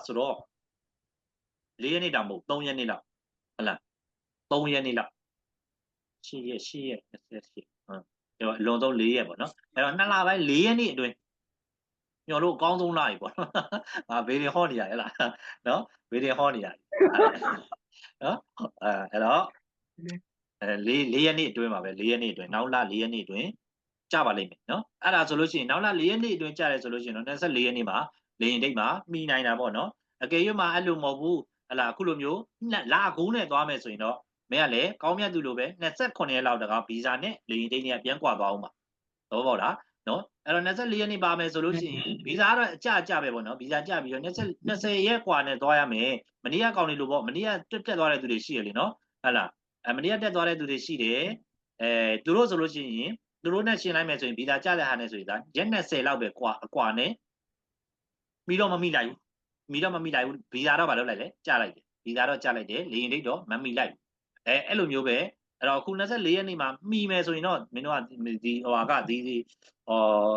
소로 4ရက်နေ့တောင်မဟုတ်3ရက်နေ့လောက်ဟုတ်လား3ရက်နေ့လောက်10ရက်10ရက်28ဟုတ်အလွန်ဆုံး4ရက်ပေါ့နော်အဲ့တော့2လပိုင်း4ရက်နေ့အတွင်းညော်တို့အကောင်းဆုံးလာပြီပေါ့ငါဘေးတွေဟောနေရတယ်ဟဲ့လားနော်ဘေးတွေဟောနေရတယ်နော်အဲ့တော့4ရက်နေ့အတွင်းပါပဲ4ရက်နေ့အတွင်းနောက်လ4ရက်နေ့အတွင်းကြပါလိမ့်မယ်နော်အဲ့ဒါဆိုလို့ရှိရင်နောက်လ4ရက်နေ့အတွင်းကြတယ်ဆိုလို့ရှိရင်တော့24ရက်နေ့မှာလေရင်ဒိတ်မှာမှီနိုင်တာပေါ့နော်အကယ်၍မှာအဲ့လိုမဟုတ်ဘူးဟလာအခုလိုမျိုးလာကူးနဲ့သွားမယ်ဆိုရင်တော့မင်းကလည်းကောင်းမြတ်သူလိုပဲ28ရက်လောက်တကားဗီဇာနဲ့လေရင်ဒိတ်နဲ့ပြန်ကွာသွားအောင်ပါသဘောပေါက်လားနော်အဲ့တော့24ရက်နေ့ပါမယ်ဆိုလို့ရှိရင်ဗီဇာကတော့အကြပဲပေါ့နော်ဗီဇာကြပြီးတော့20ရက်ကွာနဲ့သွားရမယ်မနေ့ကကောင်းနေလို့ပေါ့မနေ့ကတက်သွားတဲ့သူတွေရှိရလေနော်ဟလာမနေ့ကတက်သွားတဲ့သူတွေရှိတယ်သူတို့ဆိုလို့ရှိရင်သူတို့နဲ့ရှင်းလိုက်မယ်ဆိုရင်ဗီဇာကြတဲ့ဟာနဲ့ဆိုရင်ဒါရက်20လောက်ပဲကွာအကွာနဲ့ပြီးတော့မမိလိုက်ဘူးဗီဇာတော့မလုပ်လိုက်လေကြလိုက်တယ်ဗီဇာတော့ကြလိုက်တယ်လေရင်ဒိတ်တော့မမိလိုက်ဘူးအဲ့လိုမျိုးပဲအဲ့တော့အခု24ရက်နေ့မှာမိမယ်ဆိုရင်တော့မင်းတို့ကဒီဟိုဟာကဒီ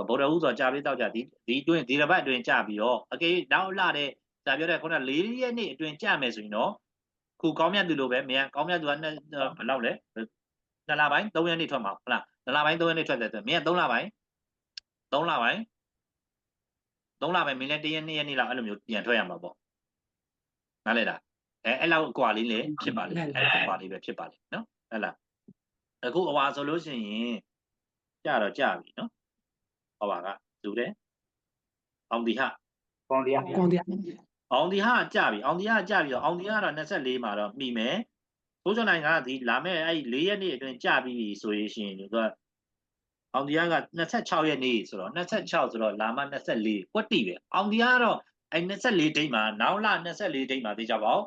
ဗုဒ္ဓဦးဆိုကြာပြီးတောက်ကြဒီအတွင်းဒီတစ်ပတ်အတွင်းကြာပြီးတော့အကေနောက်လာတဲ့ဒါပြောတဲ့ခုန4ရက်နေ့အတွင်းကြာမယ်ဆိုရင်တော့ခုကောင်းမြတ်သူလိုပဲမင်းကောင်းမြတ်သူကဘယ်လောက်လဲ2လပိုင်း3ရက်နေ့ထွက်မှာဟုတ်လား2လပိုင်း3ရက်နေ့ထွက်တယ်ဆိုမင်းက3လပိုင်းမင်းလည်း1ရက်2ရက်နေ့လောက်အဲ့လိုမျိုးပြန်ထွက်ရမှာပေါ့နားလဲလားအဲ့လောက်အကွာလေးလည်းဖြစ်ပါလေအဲ့အကွာလေးပဲဖြစ်ပါလေနော်ဟုတ်လားအခုအဝါဆိုလို့ရှိရင်ကြာတော့ကြာပြီနော်ဟောပါကလူတယ်အောင်ဒီဟအောင်ဒီဟကြာပြီအောင်ဒီဟကြာပြီးတော့အောင်ဒီဟကတော့24မှာတော့မိမယ်ဘိုးကျော်နိုင်ကဒီလာမဲ့အဲ့4ရက်နေ့အတွင်းကြာပြီဆိုရင်သူကအောင်ဒီဟက26ရက်နေ့ဆိုတော့26ဆိုတော့လာမ24ကွက်တိပဲအောင်ဒီဟကတော့အဲ့24ဒိတ်မှာနောက်လ24ဒိတ်မှာသိကြပါဦး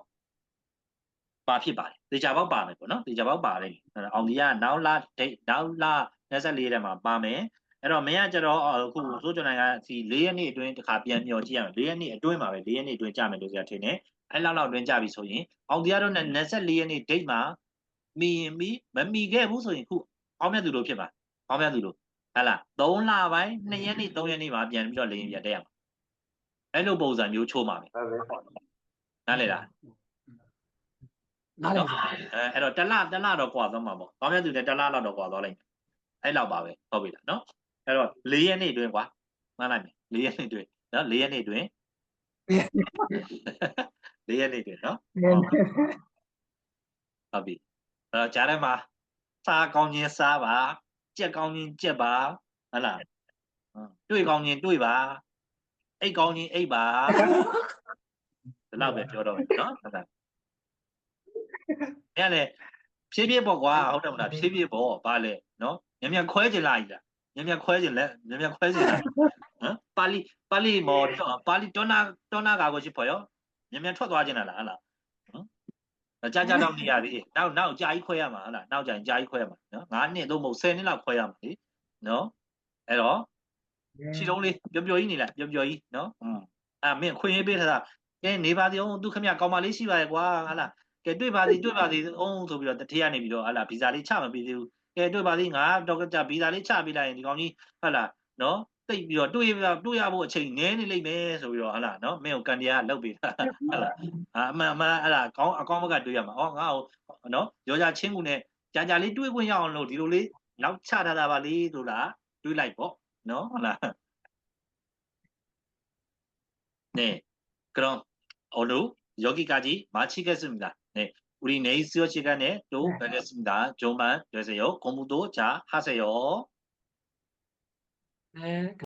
ပါဖြစ်ပါတယ်သေချာပေါက်ပါမယ်ပေါ့နော်သေချာပေါက်ပါတယ်အောင်ဒီကနောက်လဒိတ်နောက်လ24ရက်မှာပါမယ်အဲ့တော့မင်းကကျတော့အခုစိုးကျွန်နိုင်ကဒီ4ရက်နေ့အတွင်းတစ်ခါပြန်မျှော်ကြည့်ရမယ်4ရက်နေ့အတွင်းမှာပဲ4ရက်နေ့အတွင်းကြာမယ်လို့ဆရာထင်တယ်အဲ့လောက်အတွင်းကြာပြီဆိုရင်အောင်ဒီကတော့24ရက်နေ့ဒိတ်မှာမီရင်မီမမီခဲ့ဘူးဆိုရင်ခုအောင်းမြတ်သူတို့ဖြစ်ပါအောင်းမြတ်သူတို့ဟဲ့လား3လပိုင်း2ရက်နေ့3ရက်နေ့မှာပြန်ပြီးတော့လေရင်ပြန်တက်ရမှာအဲ့လိုပုံစံမျိုးချိုးမှာပဲနားလေလားနားလေအဲ့တော့တလတော့ကွာသွားမှာပေါ့ကောင်းမြတ်သူလည်းတလလောက်တော့ကွာသွားလိုက်အဲ့လောက်ပါပဲဟုတ်ပြီလားနော်အဲ့တော့4ရက်နေ့အတွင်းကွာမှန်းလိုက်မယ်4ရက်နေ့အတွင်းနော်4ရက်နေ့အတွင်း4ရက်နေ့အတွင်းနော်ဟုတ်ပြီအဲ့တော့ဂျားထဲမှာစားကောင်းခြင်းစားပါကြက်ကောင်းခြင်းကြက်ပါဟုတ်လားတွေ့ကောင်းခြင်းတွေ့ပါအိတ်ကောင်းခြင်းအိတ်ပါဒီလောက်ပဲပြောတော့မယ်နော်ဟုတ်လားအဲ့လေဖြည်းဖြည်းပေါ့ကွာဟုတ်တယ်မလားဖြည်းဖြည်းပေါ့ဗာလေနော်မြန်ခွဲချင်လာကြီးလားမြန်ခွဲချင်လဲမြန်ခွဲချင်လားဟမ်ပါဠိမောပါဠိတောနာကာကိုရှိဖို့ရောမြန်ထွက်သွားချင်လားဟလားကြာတော့နေရသေးနောက်ကြာကြီးခွဲရမှာဟလားနောက်ကြာကြီးခွဲရမှာနော်9နှစ်သို့မဟုတ်10နှစ်လောက်ခွဲရမှာလေနော်အဲ့တော့ခြေလုံးလေးပျော်ကြီးနေလားပျော်ကြီးနော်မင်းခွင့်ရေးပေးထားတာကဲနေပါသေးအောင်သူခမကောင်မလေးရှိပါရဲ့ကွာဟလားကဲတွေ့ပါသေးအောင်ဆိုပြီးတော့တထေးကနေပြီးတော့ဟလာဗီဇာလေးချမပေးသေးဘူးကဲတွေ့ပါသေးငါတော့ကြဗီဇာလေးချပေးလိုက်ရင်ဒီကောင်ကြီးဟလာနော်တိတ်ပြီးတော့တွေ့ရဖို့အချိန်နည်းနေလိမ့်မယ်ဆိုပြီးတော့ဟလာနော်မင်းကိုကန်တရားလောက်ပေးတာဟလာအမှန်ဟလာအကောင်းဘက်ကတွေ့ရမှာငါ့ကိုနော်ရောကြချင်းကူနဲ့ကြာလေးတွေ့ခွင့်ရအောင်လို့ဒီလိုလေးနောက်ချထားတာပါလေဆိုလားတွေးလိုက်ပေါ့နော်ဟလာ네그럼 오늘 여기까지 마치겠습니다. 네, 우리 네이스 시간에 또 뵙겠습니다. 좋은 밤 되세요. 공부도 잘 하세요. 네.